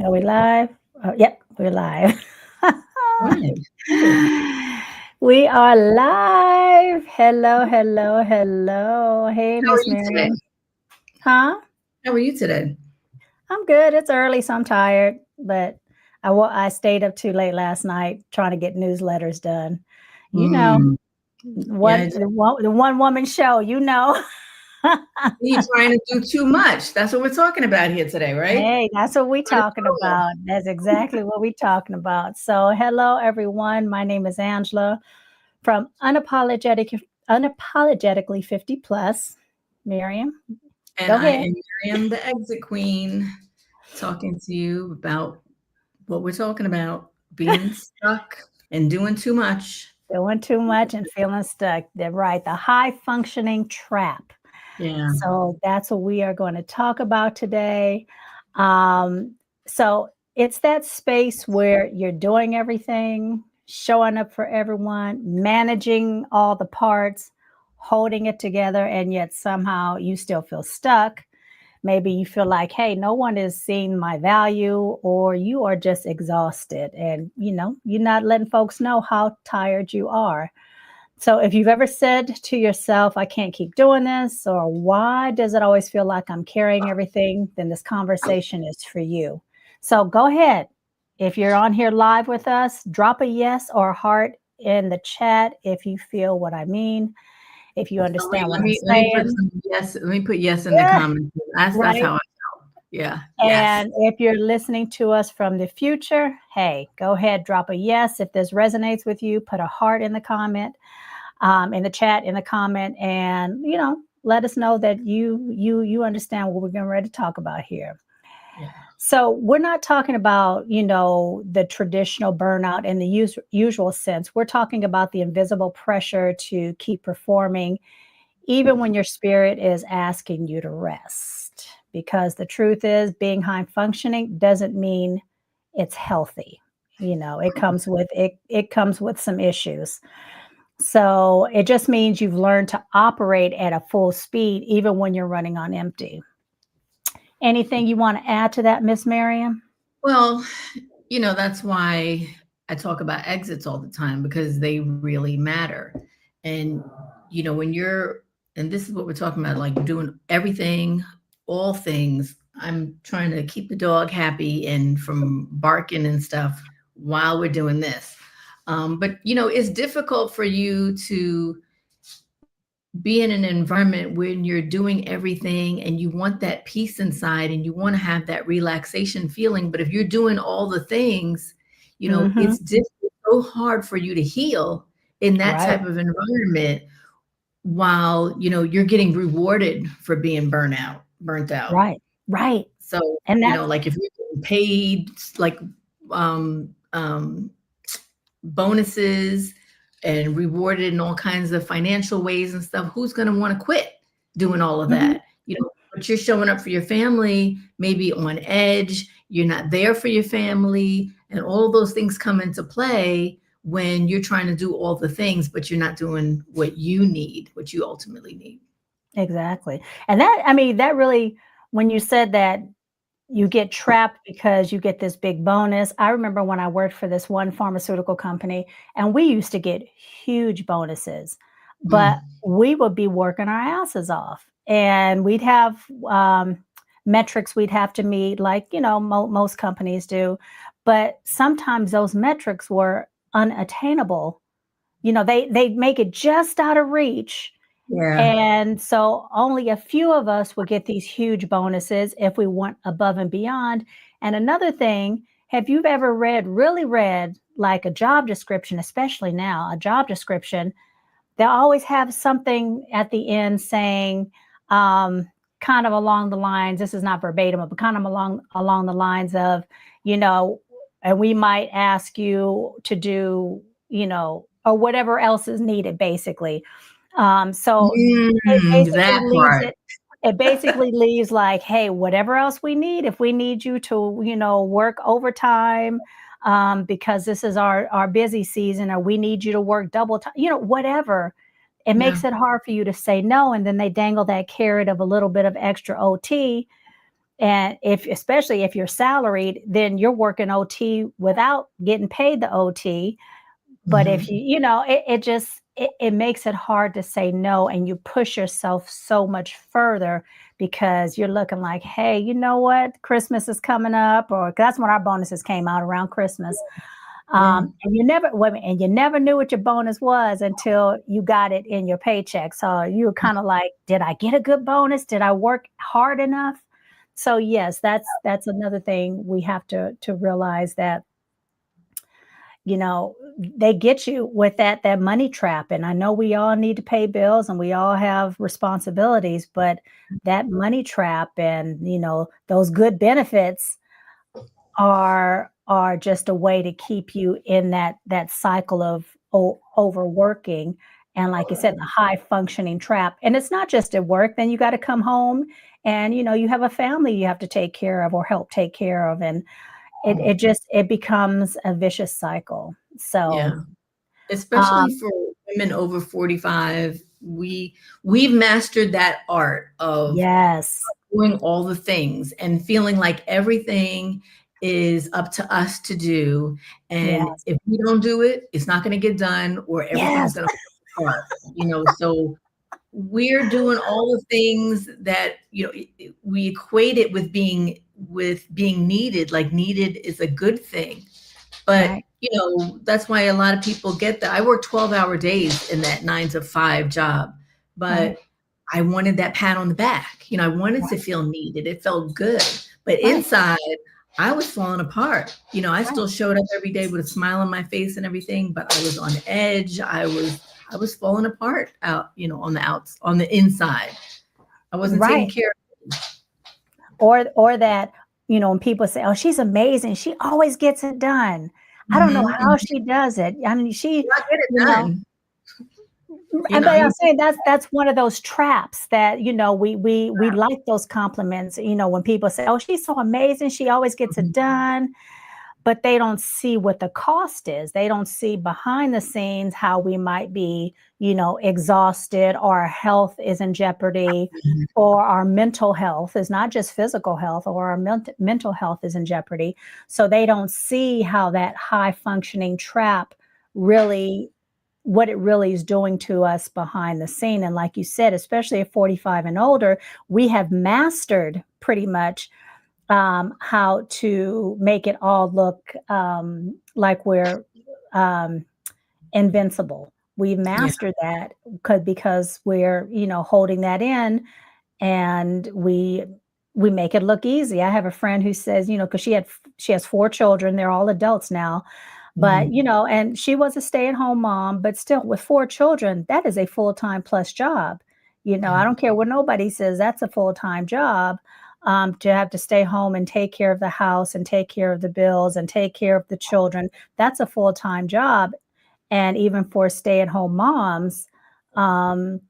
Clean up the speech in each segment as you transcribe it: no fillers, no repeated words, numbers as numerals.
Are we live? Yep, we're live. Right. Good. We are live. Hello, hello, hello. Hey, How are Miss you today? Miriam. Huh? How are you today? I'm good. It's early, so I'm tired, but I stayed up too late last night trying to get newsletters done. You know, Mm, what yeah, the one woman show, you know. you trying to do too much. That's what we're talking about here today, right? Hey, that's what we Trying to talking do it all. about. That's exactly what we talking about. So, hello everyone. My name is Angela from Unapologetically 50 plus. Miriam, And go I ahead. am Miriam, the exit queen, talking to you about what we're talking about, being stuck and doing too much. Doing too much and feeling stuck. They're right. The high functioning trap. Yeah. So that's what we are going to talk about today. Um, so it's that space where you're doing everything, showing up for everyone, managing all the parts, holding it together, and yet somehow you still feel stuck. Maybe you feel like, hey, no one is seeing my value, or you are just exhausted and you're not letting folks know how tired you are. So if you've ever said to yourself, I can't keep doing this, or why does it always feel like I'm carrying everything, then this conversation is for you. So go ahead. If you're on here live with us, drop a yes or a heart in the chat if you feel what I mean, if you Oh, wait, understand what let I'm me let me put saying. some yes. Let me put yes in the Yeah, comments. That's right. how I felt. Yeah. Yes. And if you're listening to us from the future, hey, go ahead, drop a yes. If this resonates with you, put a heart in the comment, in the chat, in the comment, and let us know that you understand what we're getting ready to talk about here. Yeah. So we're not talking about the traditional burnout in the usual sense. We're talking about the invisible pressure to keep performing, even when your spirit is asking you to rest. Because the truth is, being high functioning doesn't mean it's healthy. It comes with it comes with some issues. So it just means you've learned to operate at a full speed, even when you're running on empty. Anything you want to add to that, Miss Miriam? Well, that's why I talk about exits all the time because they really matter. And, when you're, and this is what we're talking about, like doing everything, all things. I'm trying to keep the dog happy and from barking and stuff while we're doing this. But, it's difficult for you to be in an environment when you're doing everything and you want that peace inside and you want to have that relaxation feeling. But if you're doing all the things, Hmm. it's so hard for you to heal in that Right, type of environment while, you're getting rewarded for being burnt out. right, right. So, And that's like if you're getting paid, like, um, bonuses and rewarded in all kinds of financial ways and stuff, who's going to want to quit doing all of mhm, that? But you're showing up for your family, maybe on edge, you're not there for your family, and all those things come into play when you're trying to do all the things, but you're not doing what you need, what you ultimately need. exactly. And that, I mean, that really, when you said that you get trapped because you get this big bonus. I remember when I worked for this one pharmaceutical company, and we used to get huge bonuses, but Mm. we would be working our asses off, and we'd have metrics we'd have to meet, like most companies do. But sometimes those metrics were unattainable. They make it just out of reach, Yeah. and so only a few of us will get these huge bonuses if we went above and beyond. And another thing, have you ever really read like a job description, especially now, a job description, they'll always have something at the end saying, um, kind of along the lines, this is not verbatim, but kind of along the lines of, you know, and we might ask you to do, or whatever else is needed, basically. So it basically That leaves part. it like, hey, whatever else we need, if we need you to, work overtime, because this is our busy season, or we need you to work double time, whatever. It makes Yeah. it hard for you to say no. And then they dangle that carrot of a little bit of extra OT. And especially if you're salaried, then you're working OT without getting paid the OT. But if Mhm. it makes it hard to say no, and you push yourself so much further because you're looking like, hey, you know what? Christmas is coming up, or that's when our bonuses came out around Christmas. Yeah. And you never knew what your bonus was until you got it in your paycheck. So you were kind of like, did I get a good bonus? Did I work hard enough? So yes, that's another thing we have to realize that, they get you with that money trap. And I know we all need to pay bills and we all have responsibilities, but that money trap and, those good benefits are just a way to keep you in that cycle of overworking, and like you said, the high functioning trap. And it's not just at work. Then you got to come home and you have a family you have to take care of or help take care of, and it becomes a vicious cycle. So, Yeah. Especially um, for women over 45, we've mastered that art of yes, doing all the things and feeling like everything is up to us to do. And yes, if we don't do it, it's not going to get done or everything's yes, going to fall apart, so we're doing all the things that, we equate it with being needed, like needed is a good thing. But, right, that's why a lot of people get that. I work 12-hour days in that 9 to 5 job, right, but I wanted that pat on the back. I wanted to right, feel needed. It felt good. But right, inside, I was falling apart. I right. still showed up every day with a smile on my face and everything, but I was on edge. I was falling apart out, on the inside. I wasn't taking Right. care Or that, when people say, "Oh, she's amazing. She always gets it done. of. I don't know Mhm. how she does it." I mean, I get it you know, done. and I but I'm mean, saying that's one of those traps that, we like those compliments, when people say, "Oh, she's so amazing. She always gets it done." But they don't see what the cost is. They don't see behind the scenes how we might be, exhausted, or our health is in jeopardy, or our mental health is not just physical health, or our mental health is in jeopardy. So they don't see how that high functioning trap really, what it really is doing to us behind the scene. And like you said, especially at 45 and older, we have mastered pretty much, how to make it all look, like we're, um, invincible. We've yeah, mastered that because we're, holding that in, and we make it look easy. I have a friend who says, because she has 4 children, they're all adults now, but mhm, and she was a stay-at-home mom, but still with 4 children, that is a full-time plus job. I yeah, don't care what nobody says, that's a full-time job. To have to stay home and take care of the house and take care of the bills and take care of the children, that's a full-time job. And even for stay-at-home moms, um,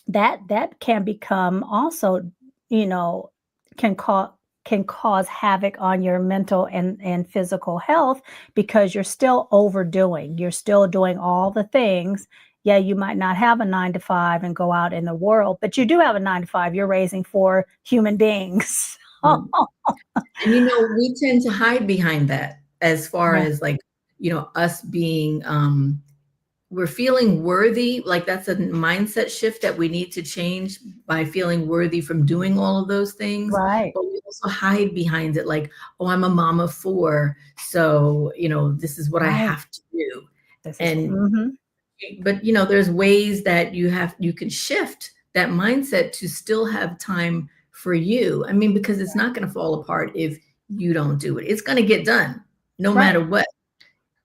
that can become also, you know, can cause havoc on your mental and physical health, because you're still overdoing. You're still doing all the things. Yeah, you might not have a 9 to 5 and go out in the world, but you do have a 9 to 5. You're raising 4 human beings. right. And we tend to hide behind that as far Yeah, as like, us being we're feeling worthy, like that's a mindset shift that we need to change by feeling worthy from doing all of those things. right, But we also hide behind it like, oh, I'm a mom of 4, so this is what I right. have to do. This is And mhm, but there's ways that you can shift that mindset to still have time for you. I mean, because it's not going to fall apart if you don't do it. It's going to get done no right, matter what.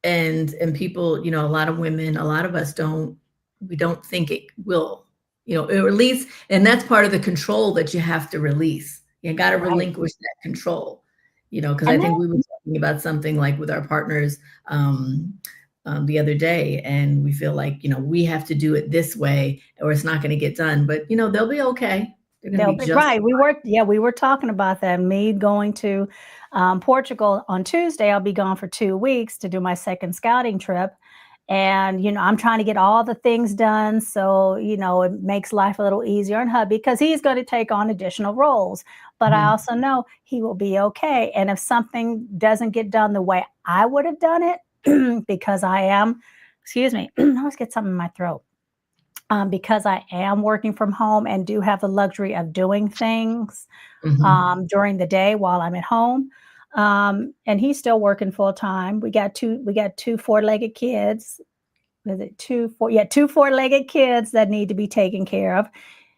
And people, a lot of women, a lot of us we don't think it will, or at least, and that's part of the control that you have to release. You got to right. relinquish that control, because I And think we were talking about something like with our partners, the other day, and we feel like, we have to do it this way or it's not going to get done, but they'll be okay. They're going to they'll be be just right. We were talking about that. Me going to, Portugal on Tuesday. I'll be gone for 2 weeks to do my second scouting trip. And, I'm trying to get all the things done. So, it makes life a little easier on hubby because he's going to take on additional roles. But I Mhm. also know he will be okay. And if something doesn't get done the way I would have done it, because I am, excuse me, I always get something in my throat. Because I am working from home and do have the luxury of doing things Mhm. during the day while I'm at home. And he's still working full time. We got two four-legged kids. Is it two four? Yeah, two four-legged kids that need to be taken care of.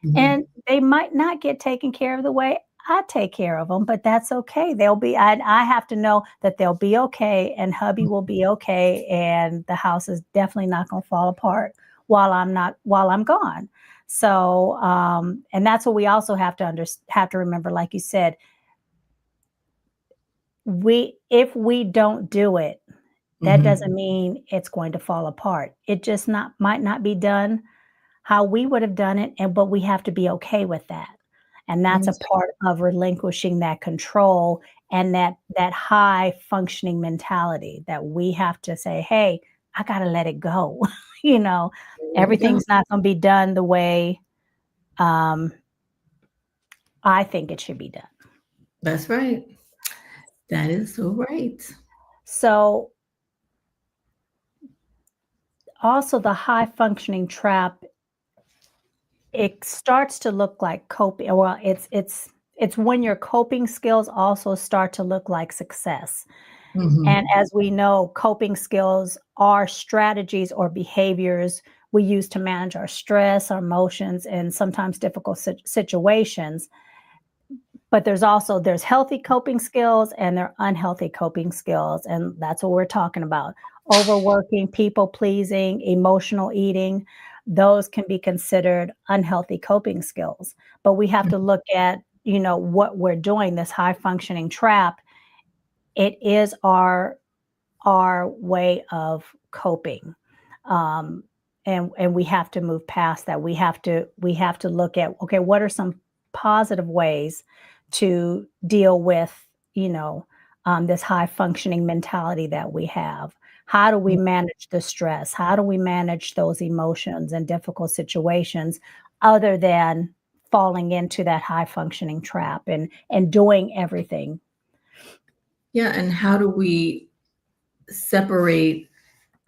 Mhm. And they might not get taken care of the way I take care of them, but that's okay. I have to know that they'll be okay and hubby will be okay. And the house is definitely not going to fall apart while I'm gone. So, and that's what we also have to remember, like you said, if we don't do it, that Mhm. doesn't mean it's going to fall apart. It just not might not be done how we would have done it, but we have to be okay with that. And that's a Yes. part of relinquishing that control and that high functioning mentality that we have to say, "Hey, I gotta let it go." You know, Let it go. everything's not gonna be done the way, um, I think it should be done. That's right. That is so right. So, also the high functioning trap, it starts to look like coping. Well, it's when your coping skills also start to look like success. And Mhm. as we know, coping skills are strategies or behaviors we use to manage our stress, our emotions, and sometimes difficult situations. But there's healthy coping skills and there are unhealthy coping skills, and that's what we're talking about. Overworking, people pleasing, emotional eating, those can be considered unhealthy coping skills. But we have to look at, what we're doing, this high functioning trap. It is our way of coping. Um, and we have to move past that. We have to look at, okay, what are some positive ways to deal with, you know, this high functioning mentality that we have? How do we manage the stress? How do we manage those emotions and difficult situations other than falling into that high functioning trap and doing everything? Yeah, and how do we separate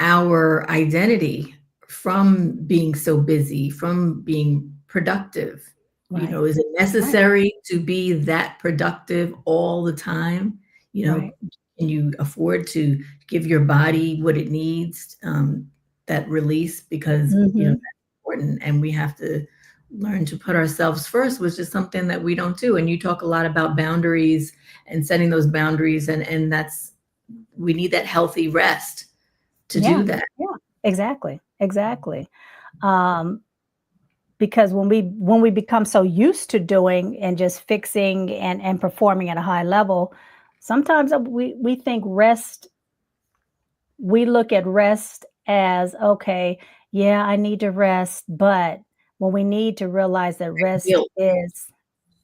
our identity from being so busy, from being productive? Right, Is it right, necessary to be that productive all the time? right. Can you afford to give your body what it needs, that release? Because, Mhm. that's important, and we have to learn to put ourselves first, which is something that we don't do. And you talk a lot about boundaries and setting those boundaries, and that's we need that healthy rest to Yeah, do that. yeah, exactly, exactly. Um, because when we become so used to doing and just fixing and performing at a high level, sometimes we think rest. We look at rest as okay, yeah, I need to rest, but when we need to realize that rest Guilt. is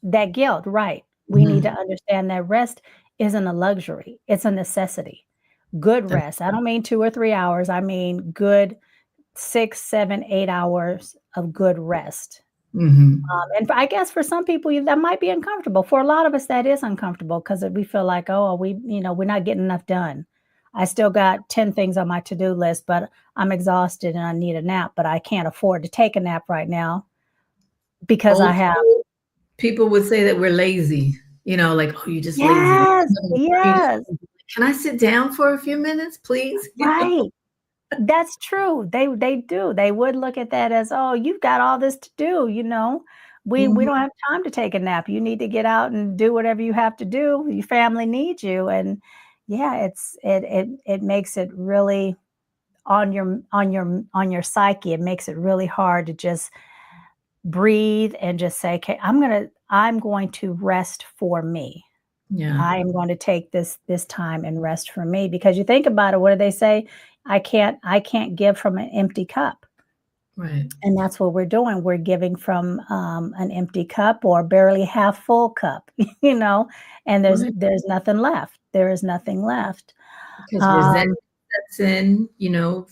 that guilt, right? We need to Mhm. understand that rest isn't a luxury; it's a necessity. Good That rest. I don't mean 2 or 3 hours. I mean good 6, 7, 8 hours of good rest. Mhm. And I guess for some people, that might be uncomfortable. For a lot of us, that is uncomfortable because we feel like, oh, we're not getting enough done. I still got 10 things on my to-do list, but I'm exhausted and I need a nap, but I can't afford to take a nap right now because I Old have. school people would say that we're lazy, like, "Oh, you're just lazy." Yes, No, you just yes, "Can I sit down for a few minutes, please?" right. That's true. They do. They would look at that as, "Oh, you've got all this to do, you know. We Mhm. don't have time to take a nap. You need to get out and do whatever you have to do. Your family needs you." And yeah, it makes it really on your psyche. It makes it really hard to just breathe and just say, "Okay, I'm going to rest for me. Yeah, I am going to take this time and rest for me." Because you think about it, what do they say? I can't give from an empty cup. right, And that's what we're doing. We're giving from, an empty cup or barely half full cup, you know, and there's right, there's nothing left. There is nothing left. because resentment Um, sets in,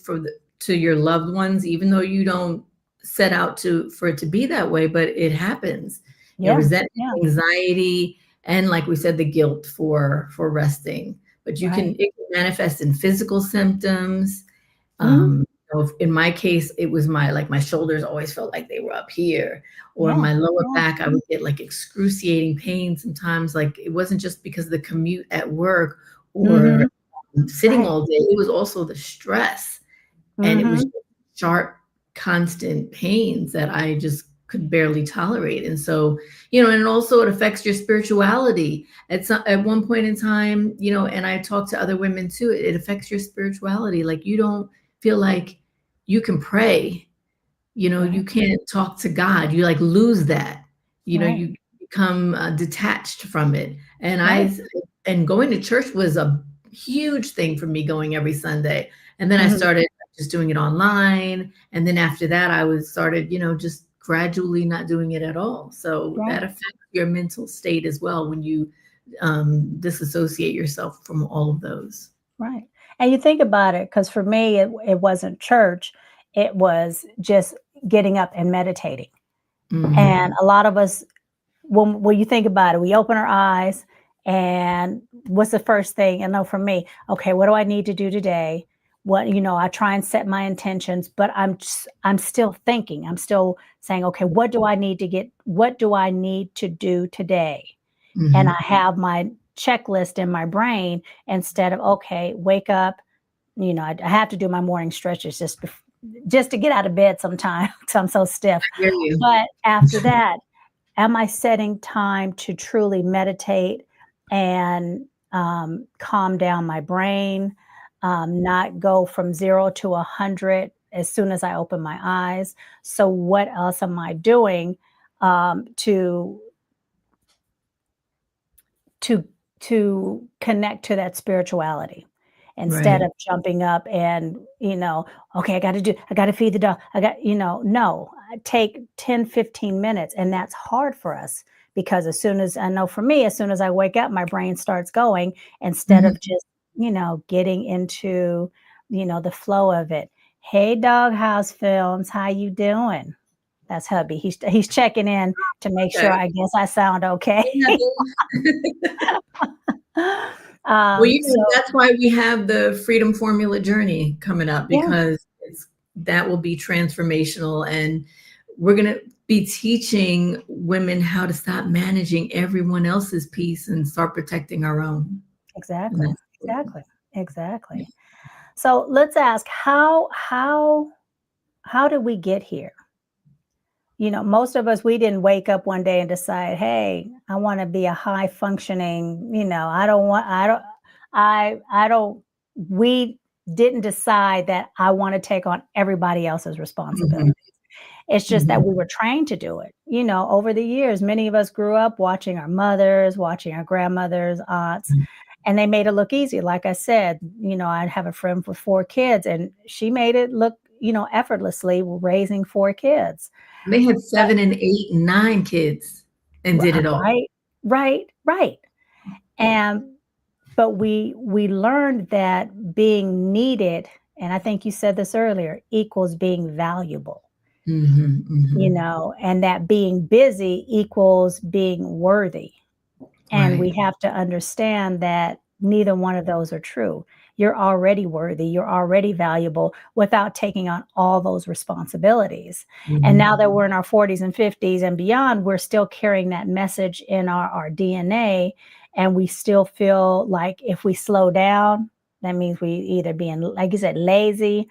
for the to your loved ones, even though you don't set out for it to be that way, but it happens. Yeah. Resentment, Yeah. anxiety, and like we said, the guilt for resting. But it can manifest in physical symptoms. In my case, it was my shoulders always felt like they were up here, or my lower back, I would get like excruciating pain sometimes. Like it wasn't just because of the commute at work or sitting all day, it was also the stress. And it was sharp, constant pains that I just could barely tolerate. And so, and also it affects your spirituality at one point in time, and I talk to other women too, it affects your spirituality. Like you don't feel like you can pray, you can't talk to God. You like lose that, you become detached from it. And going to church was a huge thing for me, going every Sunday. And then I started just doing it online. And then after that, I started, just gradually not doing it at all. So that affects your mental state as well when you disassociate yourself from all of those. Right. And you think about it, because for me, it wasn't church. It was just getting up and meditating. And a lot of us, when you think about it, we open our eyes and what's the first thing? I know for me, okay, what do I need to do today? What, I try and set my intentions, but I'm still thinking, I'm still saying, okay, what do I need to do today? And I have my checklist in my brain instead of, okay, wake up, I have to do my morning stretches just to get out of bed sometimes because I'm so stiff. But after that, am I setting time to truly meditate and calm down my brain, not go from 0 to 100 as soon as I open my eyes? So what else am I doing to connect to that spirituality instead of jumping up and, okay, I got to feed the dog. No, take 10, 15 minutes. And that's hard for us because as soon as I wake up, my brain starts going instead of just, getting into, the flow of it. Hey, Doghouse Films, how you doing? That's hubby. He's checking in to make sure, I guess, I sound okay. That's why we have the Freedom Formula journey coming up, because that will be transformational. And we're going to be teaching women how to stop managing everyone else's peace and start protecting our own. Exactly. So let's ask, how did we get here? Most of us, we didn't wake up one day and decide, hey, I want to be a high functioning, we didn't decide that I want to take on everybody else's responsibility. It's just that we were trained to do it. Over the years, many of us grew up watching our mothers, watching our grandmothers, aunts, and they made it look easy. Like I said, I'd have a friend with 4 kids and she made it look, effortlessly raising 4 kids. They had 7 and 8 and 9 kids and did it all. Right. But we learned that being needed, and I think you said this earlier, equals being valuable. And that being busy equals being worthy. And we have to understand that neither one of those are true. You're already worthy, you're already valuable without taking on all those responsibilities. And now that we're in our 40s and 50s and beyond, we're still carrying that message in our DNA. And we still feel like if we slow down, that means we either being, like you said, lazy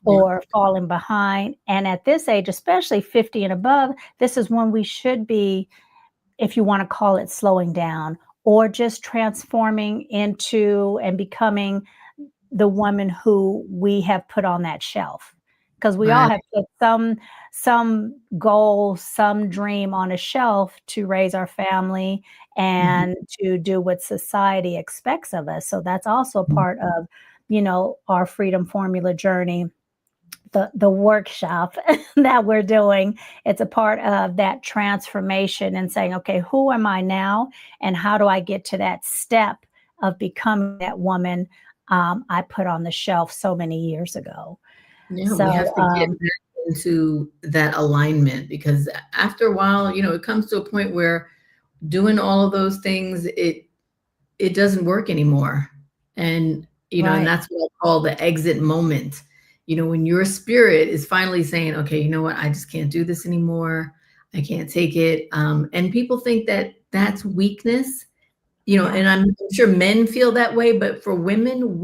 or falling behind. And at this age, especially 50 and above, this is when we should be, if you want to call it slowing down, or just transforming into and becoming the woman who we have put on that shelf. Because we all have put some goal, some dream on a shelf to raise our family and to do what society expects of us. So that's also part of, our Freedom Formula journey. The workshop that we're doing, it's a part of that transformation and saying, okay, who am I now? And how do I get to that step of becoming that woman I put on the shelf so many years ago? Yeah, we have So, to get back into that alignment because after a while, it comes to a point where doing all of those things, it doesn't work anymore. And, and right. that's what I call the exit moment. When your spirit is finally saying, okay, you know what, I just can't do this anymore. I can't take it. And people think that that's weakness, Yeah. and I'm sure men feel that way, but for women,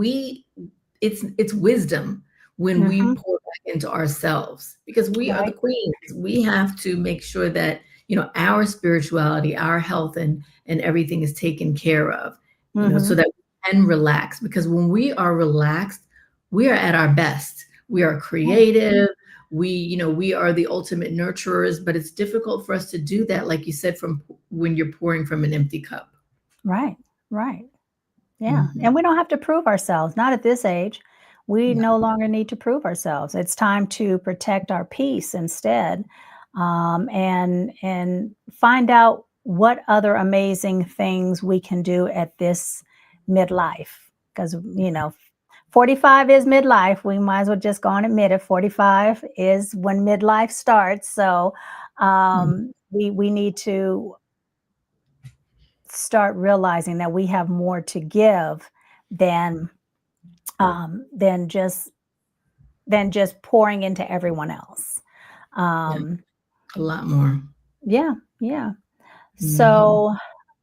it's wisdom when we Hmm. pour back into ourselves because we are the Right. queens. We have to make sure that, our spirituality, our health and everything is taken care of, so Hmm. that we can relax because when we are relaxed, we are at our best. We are creative. We are the ultimate nurturers, but it's difficult for us to do that, like you said, from when you're pouring from an empty cup. Right. Right. Yeah, Mhm. and we don't have to prove ourselves, not at this age. We No. no longer need to prove ourselves. It's time to protect our peace instead, and find out what other amazing things we can do at this midlife. Because 45 is midlife. We might as well just go and admit it. 45 is when midlife starts. So Mm. we need to start realizing that we have more to give than than just pouring into everyone else. Yeah, Um, a lot more. yeah, yeah. Mhm. So,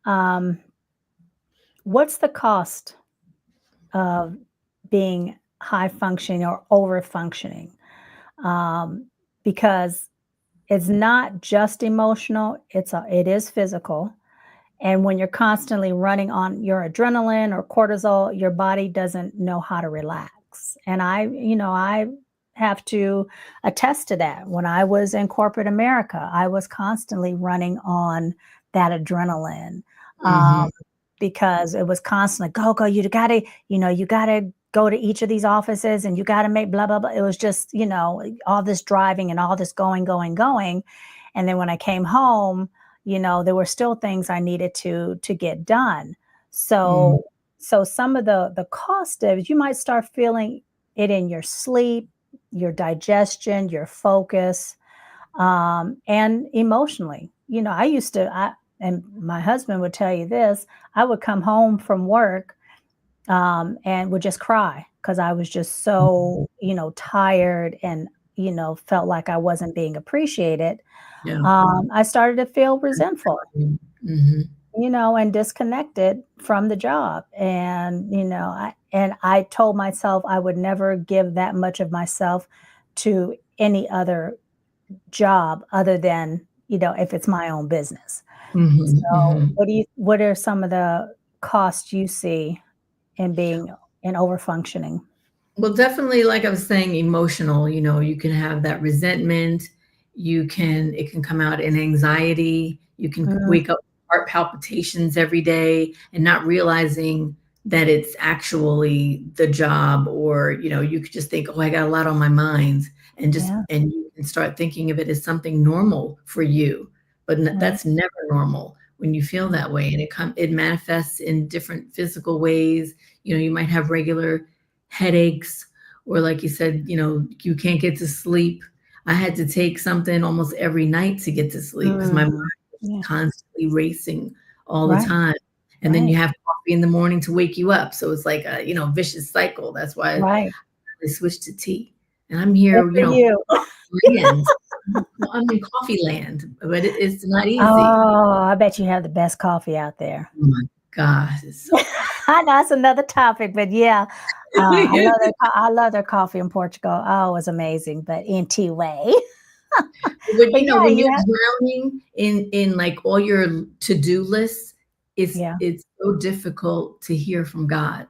um, what's the cost of being high functioning or over functioning? Um, because it's not just emotional; it is physical. And when you're constantly running on your adrenaline or cortisol, your body doesn't know how to relax. And I have to attest to that. When I was in corporate America, I was constantly running on that adrenaline, um, Mhm. because it was constantly go, go, you gotta go to each of these offices and you gotta make blah, blah, blah. It was just, all this driving and all this going, going, going. And then when I came home, there were still things I needed to get done. Mm. So some of the cost of you might start feeling it in your sleep, your digestion, your focus, and emotionally. I used to I and my husband would tell you this, I would come home from work, and would just cry because I was just so, tired and, felt like I wasn't being appreciated. Yeah. I started to feel resentful, Mhm. and disconnected from the job. And, I told myself I would never give that much of myself to any other job other than, if it's my own business. Mhm. So Mhm. what are some of the costs you see in being in over functioning? Well, definitely, like I was saying, emotional, you can have that resentment. It can come out in anxiety. You can Mm, wake up with heart palpitations every day and not realizing that it's actually the job, or, you could just think, oh, I got a lot on my mind yeah, and you can start thinking of it as something normal for you. But right, that's never normal when you feel that way. And it manifests in different physical ways. You might have regular headaches, or like you said, you can't get to sleep. I had to take something almost every night to get to sleep because my mind mm, was yeah, constantly racing all the right, time. And then right, you have coffee in the morning to wake you up. So it's like a, vicious cycle. That's why right. I switched to tea. And I'm Good here, for you. land. Well, I'm in coffee land, but it's not easy. Oh, I bet you have the best coffee out there. Oh my gosh, it's so I know it's another topic, but yeah, I love their coffee in Portugal. Oh, it's amazing, but in tea way. But, But yeah, when you're you have drowning in, like, all your to-do lists, yeah, it's so difficult to hear from God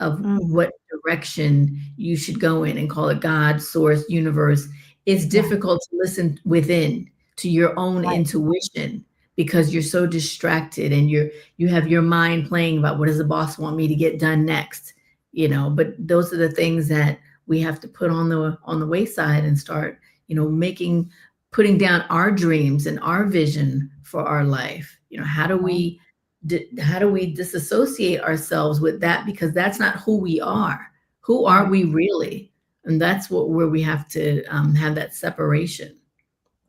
of mhm, what direction you should go in and call it God, source, universe. It's right, difficult to listen within to your own right, intuition because you're so distracted and you have your mind playing about what does the boss want me to get done next, but those are the things that we have to put on the wayside and start, making putting down our dreams and our vision for our life. right, How do we disassociate ourselves with that because that's not who we are. Who are right, we really? And that's where we have to have that separation.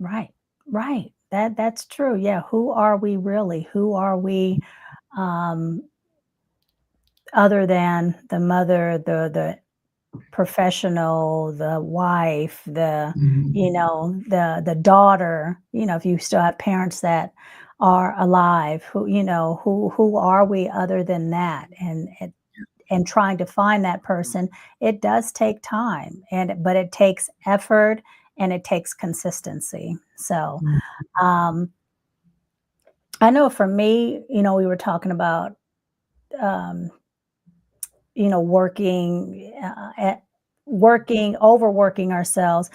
Right. Right. That's true. Yeah. Who are we really? Who are we um other than the mother, the professional, the wife, Mhm. the daughter, if you still have parents that are alive, who are we other than that? And trying to find that person, it does take time, but it takes effort and it takes consistency. So, Mhm. um, I know for me, we were talking about, um, overworking ourselves.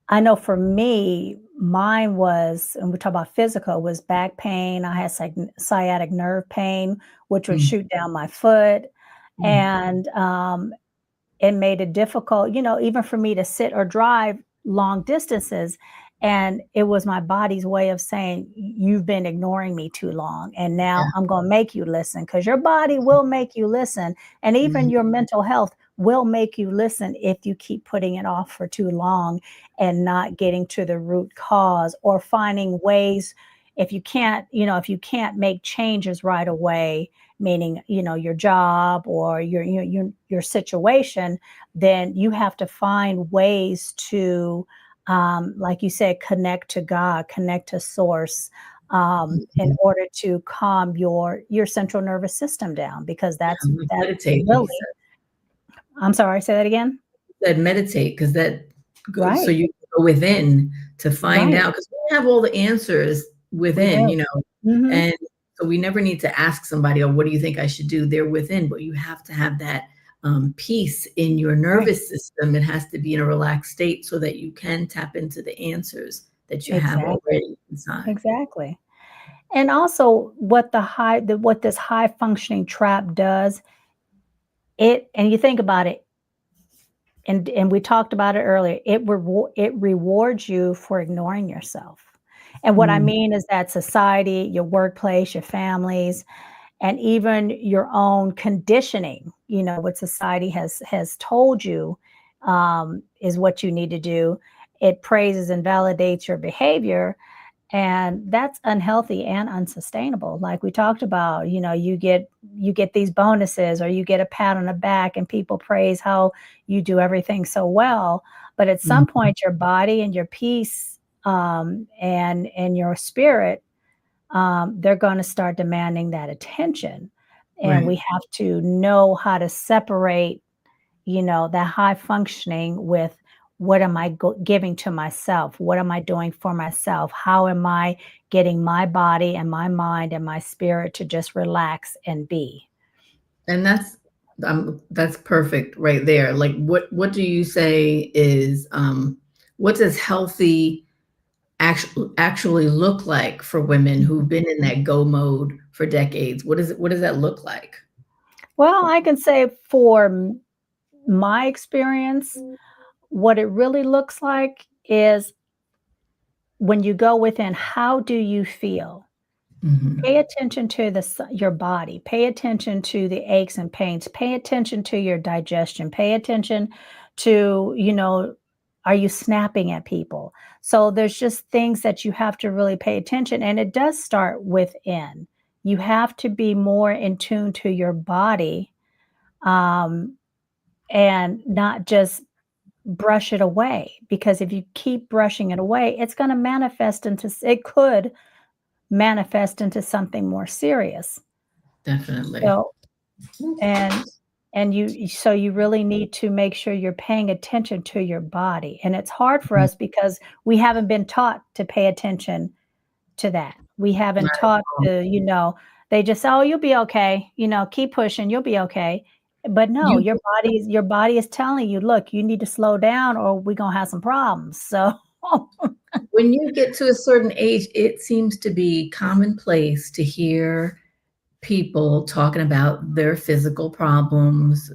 I know for me, mine was, and we talk about physical, was back pain. I had sciatic nerve pain, which would Mhm. shoot down my foot. Mhm. And it made it difficult, even for me to sit or drive long distances. And it was my body's way of saying, You've been ignoring me too long. And Yeah. now I'm going to make you listen, because your body will make you listen. And even Mhm. your mental health will make you listen if you keep putting it off for too long and not getting to the root cause, or finding ways. If you can't make changes right away, meaning your job or your situation, then you have to find ways to, like you said, connect to God, connect to source, in Mhm. order to calm your central nervous system down, because Yeah, like that's meditate, like you really. I'm sorry, say that again. said, meditate, because that so Right. you can go within to find Right. out, because we have all the answers We within, do. Hmm. and so we never need to ask somebody, "Oh, what do you think I should do?" They're within, but you have to have that peace in your Right. nervous system. It has to be in a relaxed state so that you can tap into the answers that you have Exactly. already inside. Exactly. And also, what this high functioning trap does, and you think about it, and we talked about it earlier, it rewards you for ignoring yourself. And what I Mm, mean is that society, your workplace, your families, and even your own conditioning, what society has told you, is what you need to do. It praises and validates your behavior, and that's unhealthy and unsustainable. Like we talked about, you get these bonuses, or you get a pat on the back, and people praise how you do everything so well. But at some mm, point, your body and your peace, and your spirit, they're going to start demanding that attention. And we right. have to know how to separate, that high functioning with, what am I giving to myself? What am I doing for myself? How am I getting my body and my mind and my spirit to just relax and be? And that's perfect right there. Like, what do you say is what does healthy actually look like for women who've been in that go mode for decades? What does that look like? Well, I can say for my experience, what it really looks like is, when you go within, how do you feel? Mhm. Pay attention to your body. Pay attention to the aches and pains. Pay attention to your digestion. Pay attention to, are you snapping at people? So there's just things that you have to really pay attention, and it does start within. You have to be more in tune to your body, um, and not just brush it away, because if you keep brushing it away, it could manifest into something more serious. Definitely. So, and you really need to make sure you're paying attention to your body. And it's hard for Mhm. us because we haven't been taught to pay attention to that. We Not haven't taught at all. to, they just say, "Oh, you'll be okay. Keep pushing, you'll be okay." But no, You your body is telling you, "Look, you need to slow down or we're gonna have some problems." So, When you get to a certain age, it seems to be commonplace to hear people talking about their physical problems,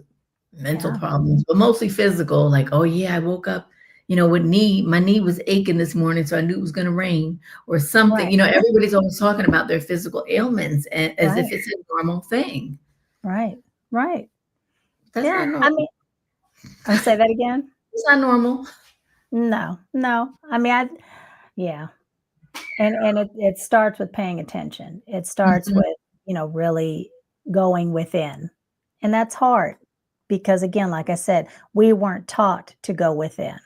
mental yeah, problems, but mostly physical, like, "Oh, yeah, I woke up, with my knee was aching this morning, so I knew it was gonna rain," or something. right, Everybody's always talking about their physical ailments as if right, it's a normal thing. right, right. That's Yeah, not I mean, normal. Say that again. It's not normal. No, no. I mean, yeah. And it starts with paying attention. It starts Mhm. with, really going within. And that's hard because again, like I said, we weren't taught to go within.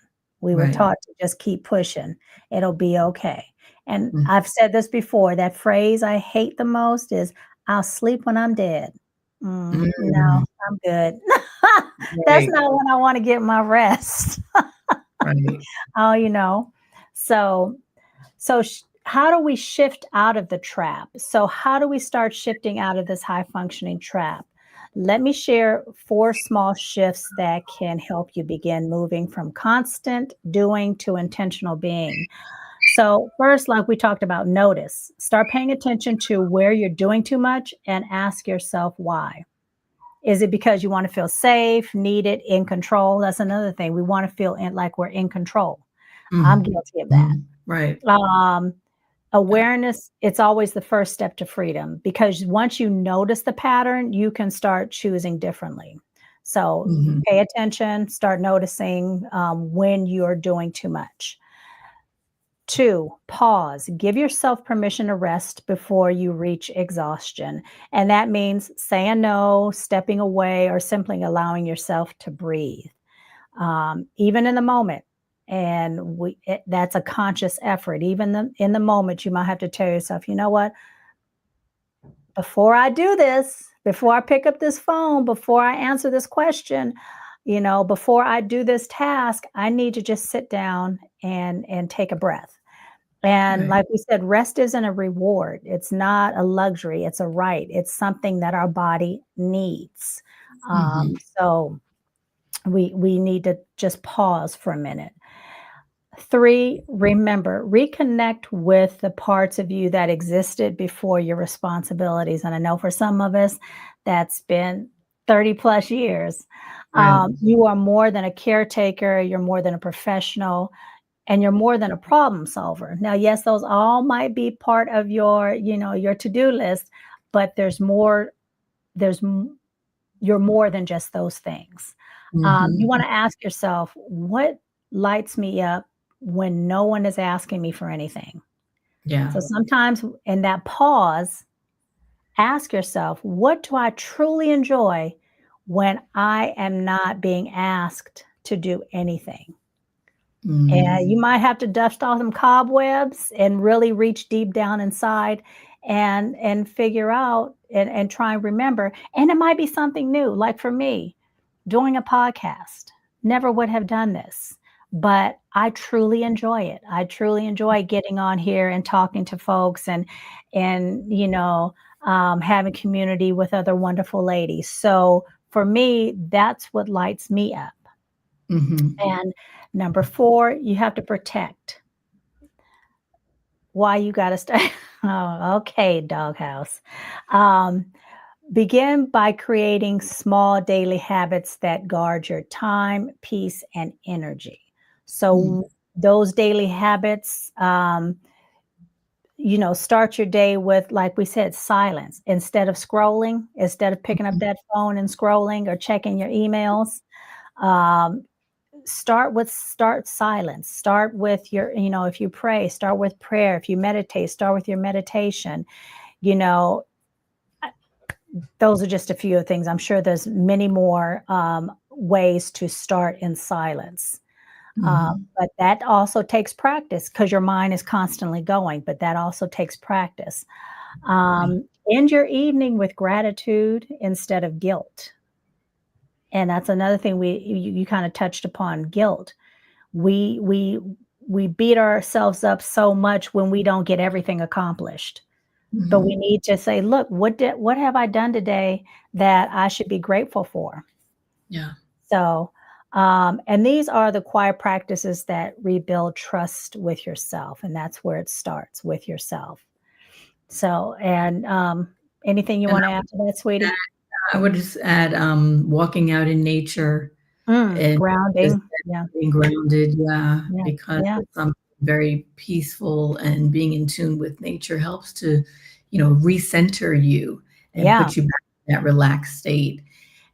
We were Right. taught to just keep pushing. It'll be okay. And Mm. I've said this before, that phrase I hate the most is I'll sleep when I'm dead. No, Mm. I'm good. That's Right. not when I want to get my rest. Right. Oh, so how do we shift out of the trap? So, how do we start shifting out of this high functioning trap? Let me share 4 small shifts that can help you begin moving from constant doing to intentional being. So, first, like we talked about, notice. Start paying attention to where you're doing too much and ask yourself why. Is it because you want to feel safe, needed, in control? That's another thing. We want to feel like we're in control. I'm Mhm. guilty of that. Mhm. Right. Um, Yeah. Awareness, it's always the first step to freedom because once you notice the pattern, you can start choosing differently. So Mhm. pay attention, start noticing when you're doing too much. 2, pause. Give yourself permission to rest before you reach exhaustion. And that means saying no, stepping away, or simply allowing yourself to breathe, even in the moment. And that's a conscious effort. Even in the moment, you might have to tell yourself, you know what? Before I do this, before I pick up this phone, before I answer this question, before I do this task, I need to just sit down and take a breath. And Right. like we said, rest isn't a reward. It's not a luxury. It's a right. It's something that our body needs. Mhm. So we need to just pause for a minute. 3, remember, reconnect with the parts of you that existed before your responsibilities. And I know for some of us, that's been 30 plus years. Right. You are more than a caretaker, you're more than a professional, and you're more than a problem solver. Now, yes, those all might be part of your to-do list, but there's you're more than just those things. You Mhm. wanna ask yourself, "What lights me up when no one is asking me for anything?" Yeah. So sometimes in that pause, ask yourself, "What do I truly enjoy when I am not being asked to do anything?" And Mm. you might have to dust off some cobwebs and really reach deep down inside and figure out and try and remember. And it might be something new. Like for me, doing a podcast. Never would have done this, but I truly enjoy it. I truly enjoy getting on here and talking to folks and having community with other wonderful ladies. So for me, that's what lights me up. Mhm. And number 4, you have to protect. Why you gotta stay Oh, okay, doghouse. Um, Begin by creating small daily habits that guard your time, peace, and energy. Mm. So those daily habits, start your day with, like we said, silence. Instead of scrolling, instead of picking up that phone and scrolling or checking your emails, um, start silence. Start with if you pray, start with prayer. If you meditate, start with your meditation. You know, those are just a few of things. I'm sure there's many more ways to start in silence. Mhm. But that also takes practice because your mind is constantly going, but that also takes practice. Yeah. End your evening with gratitude instead of guilt. And that's another thing you kind of touched upon, guilt. We beat ourselves up so much when we don't get everything accomplished. But we Mhm. need to say, "Look, what have I done today that I should be grateful for?" Yeah. So, and these are the quiet practices that rebuild trust with yourself, and that's where it starts, with yourself. So, and, anything you And wanna add to that, sweetie? I would just add, walking out in nature and just Grounding. Yeah, being grounded, yeah, yeah, because yeah, it's something very peaceful, and being in tune with nature helps to, recenter you and yeah, put you back in that relaxed state.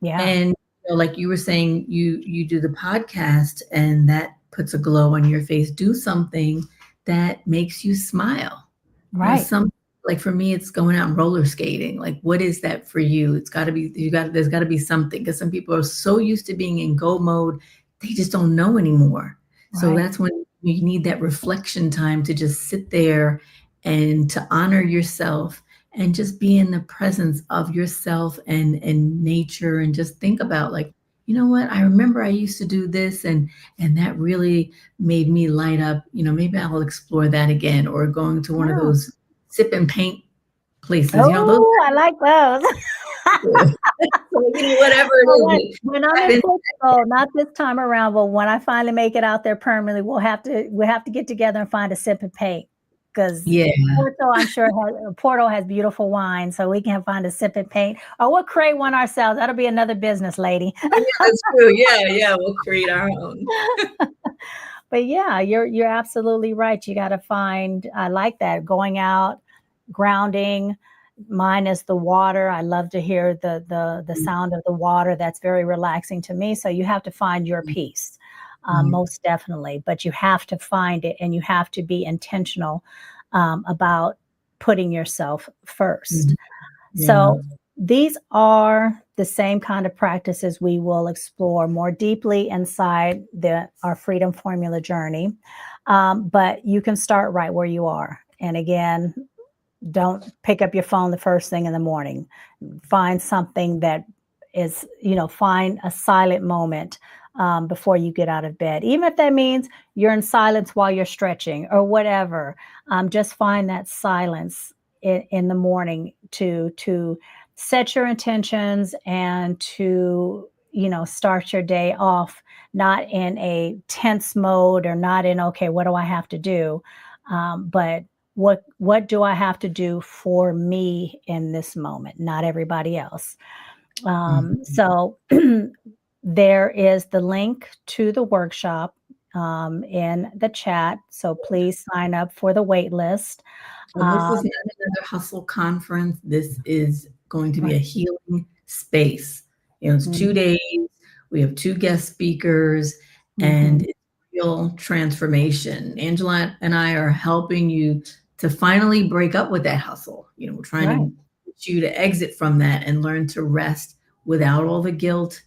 yeah. And, like you were saying, you do the podcast and that puts a glow on your face. Do something that makes you smile. Right. Some, like for me, it's going out and roller skating. Like, what is that for you? It's got to be, there's got to be something, because some people are so used to being in go mode, they just don't know anymore. So Right. that's when you need that reflection time to just sit there and to honor yourself and just be in the presence of yourself and nature, and just think about, like, you know what, I remember I used to do this, and that really made me light up. Maybe I'll explore that again, or going to one of Yeah. those sip and paint places. Those Oh, I like those. are good. So, whatever Well, it is. when I'm I've in been- Portugal, not this time around, but when I finally make it out there permanently, we'll have to get together and find a sip and paint, because yeah, Porto has beautiful wine, so we can find a sip and paint, or we'll create one ourselves. That'll be another business, lady. yeah, that's true. Yeah, we'll create our own. But yeah, you're absolutely right. You got to find. I like that, going out, grounding. Mine is the water. I love to hear the sound of the water. That's very relaxing to me. So you have to find your peace, most definitely. But you have to find it, and you have to be intentional about putting yourself first. Yeah. So these are the same kind of practices we will explore more deeply inside our Freedom Formula journey. But you can start right where you are. And again, don't pick up your phone the first thing in the morning. Find something that is, find a silent moment before you get out of bed. Even if that means you're in silence while you're stretching or whatever, just find that silence in the morning to set your intentions and to, start your day off not in a tense mode, or not in, okay, what do I have to do? But what do I have to do for me in this moment, not everybody else. So there is the link to the workshop in the chat. So please sign up for the wait list. Well, this is not another hustle conference. This is going to be a Right. healing space. It's 2 days. We have 2 guest speakers, and it's real transformation. Angela and I are helping you to finally break up with that hustle. We're trying to get you to exit from that and learn to rest without all the guilt,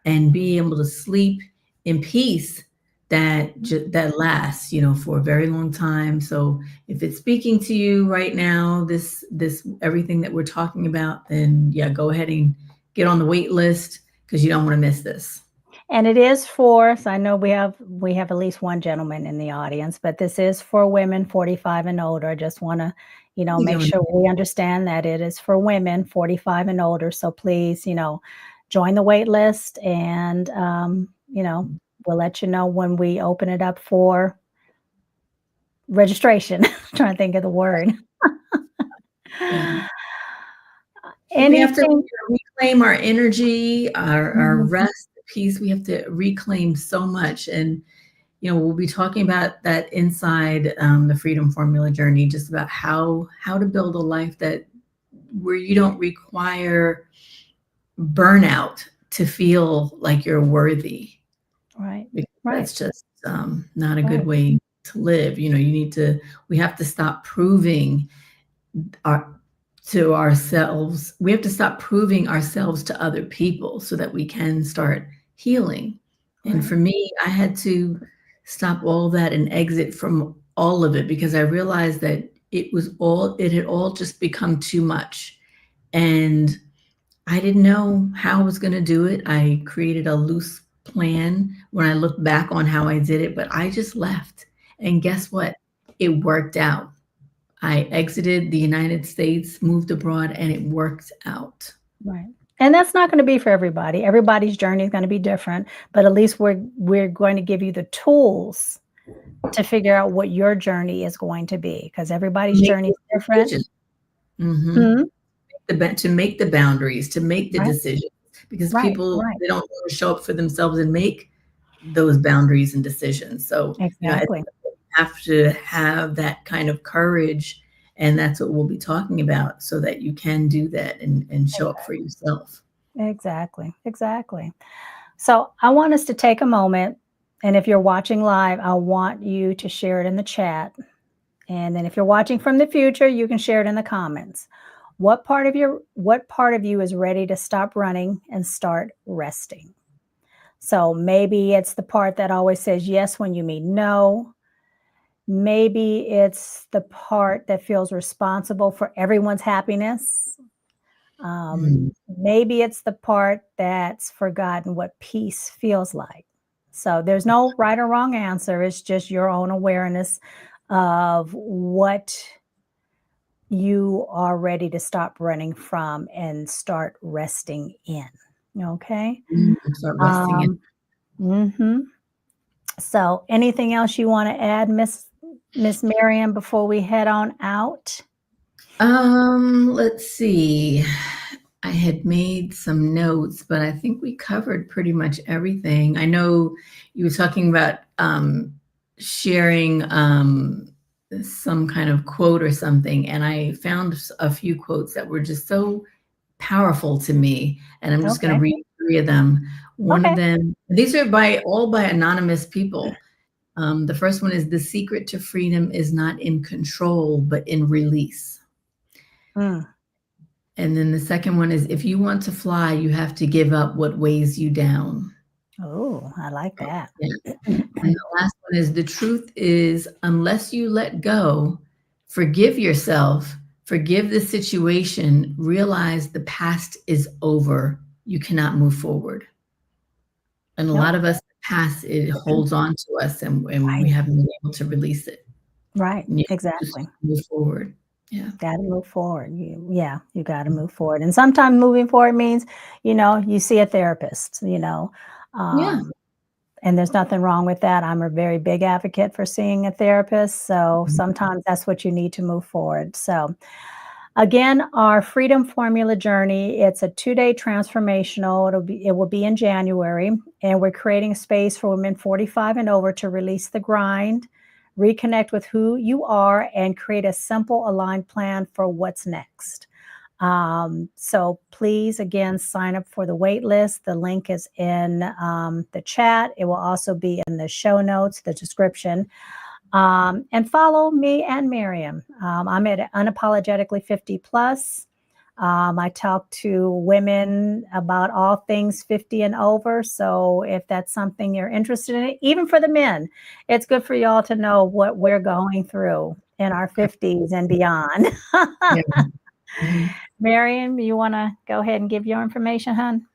and be able to sleep in peace that lasts, for a very long time. So if it's speaking to you right now, this everything that we're talking about, then yeah, go ahead and get on the wait list, because you don't want to miss this. And it is for, so I know we have at least one gentleman in the audience, but this is for women 45 and older. I just want to, make sure we understand that it is for women 45 and older. So please, join the wait list, and, we'll let you know when we open it up for registration. Trying to think of the word. Yeah. We have to Anything? reclaim our energy, our rest, peace. We have to reclaim so much. And, we'll be talking about that inside the Freedom Formula journey, just about how to build a life where you don't require burnout to feel like you're worthy. Right. Because Right. that's just not a good way to live. We have to stop proving to ourselves. We have to stop proving ourselves to other people so that we can start healing. And for me, I had to stop all that and exit from all of it, because I realized that it had all just become too much. And I didn't know how I was going to do it. I created a loose plan when I look back on how I did it, but I just left. And guess what? It worked out. I exited the United States, moved abroad, and it worked out. Right. And that's not going to be for everybody. Everybody's journey is going to be different, but at least we're going to give you the tools to figure out what your journey is going to be, because everybody's journey is different. To make the boundaries, to make the decisions, because people, they don't want to show up for themselves and make those boundaries and decisions. So Exactly. you have to have that kind of courage, and that's what we'll be talking about, so that you can do that and show up for yourself. Exactly. Exactly. So I want us to take a moment. And if you're watching live, I want you to share it in the chat. And then if you're watching from the future, you can share it in the comments. What part of you is ready to stop running and start resting? So maybe it's the part that always says yes when you mean no. Maybe it's the part that feels responsible for everyone's happiness. Mm. Maybe it's the part that's forgotten what peace feels like. So there's no right or wrong answer. It's just your own awareness of what you are ready to stop running from and start resting in. Okay. Start resting it. Um, mhm. So anything else you want to add, Miss Miriam, before we head on out? Let's see. I had made some notes, but I think we covered pretty much everything. I know you were talking about sharing some kind of quote or something, and I found a few quotes that were just so powerful to me, and I'm just going to Okay. read three of them. One of Okay. them, these are by anonymous people. The first one is, "The secret to freedom is not in control, but in release." Mm. And then the second one is, "If you want to fly, you have to give up what weighs you down." Oh, I like that. Yeah. And the last one is, "The truth is, unless you let go, forgive yourself, forgive the situation, realize the past is over, you cannot move forward." And a Nope. lot of us, the past, it holds on to us, and we Right. haven't been able to release it. Right. And you just Exactly. move forward. Yeah. Got to move forward. You got to move forward. And sometimes moving forward means, you see a therapist, Yeah. um, and there's nothing wrong with that. I'm a very big advocate for seeing a therapist. So sometimes that's what you need to move forward. So again, our Freedom Formula journey, it's a 2-day transformational. It will be in January, and we're creating a space for women 45 and over to release the grind, reconnect with who you are, and create a simple, aligned plan for what's next. So please, again, sign up for the wait list. The link is in the chat. It will also be in the show notes, the description. And follow me and Miriam. I'm at Unapologetically 50 plus. I talk to women about all things 50 and over. So if that's something you're interested in, even for the men, it's good for y'all to know what we're going through in our 50s and beyond. Yeah. Mhm. Miriam, you want to go ahead and give your information, hon?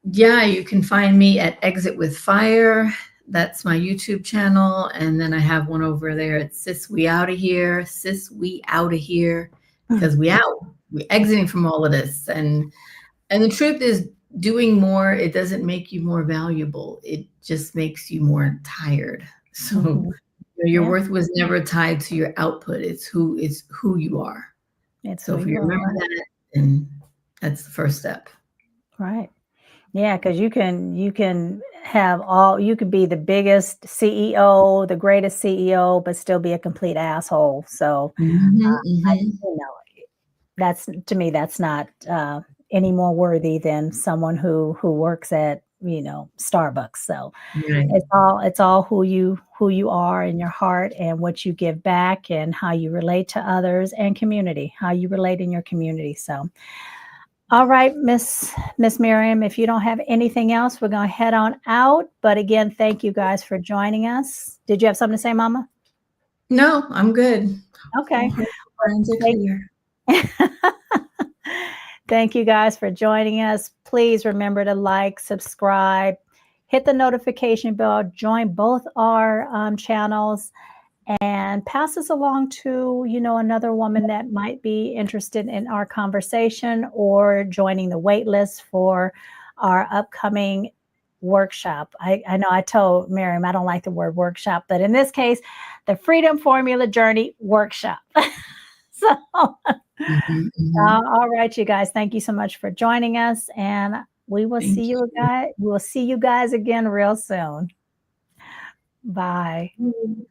Yeah, you can find me at Exit with Fire. That's my YouTube channel. And then I have one over there at Sis We Outta Here. Sis We Outta Here, because we out. We're exiting from all of this. And the truth is, doing more, it doesn't make you more valuable. It just makes you more tired. So Mhm. your Yeah, worth was never tied to your output. It's who you are. it's So who if you you are, remember right? that, then that's the first step. Right. Yeah, because you can have all you could be the biggest CEO, the greatest CEO, but still be a complete asshole. So Mhm, I, mhm. that's to me, that's not any more worthy than someone who works at Starbucks. So Right. it's all who you are in your heart and what you give back and how you relate to others and community, how you relate in your community. So all right, Miss Miriam, if you don't have anything else, we're going to head on out. But again, thank you guys for joining us. Did you have something to say, Mama? No, I'm good. All Okay. hearts and minds are Thank clear. Thank you guys for joining us. Please remember to like, subscribe, hit the notification bell, join both our channels, and pass this along to another woman that might be interested in our conversation or joining the wait list for our upcoming workshop. I know I told Miriam I don't like the word workshop, but in this case, the Freedom Formula Journey Workshop. So Mhm, mhm. all right, you guys, thank you so much for joining us, and we will see Thank you guys. We will see you guys again real soon. Bye. you.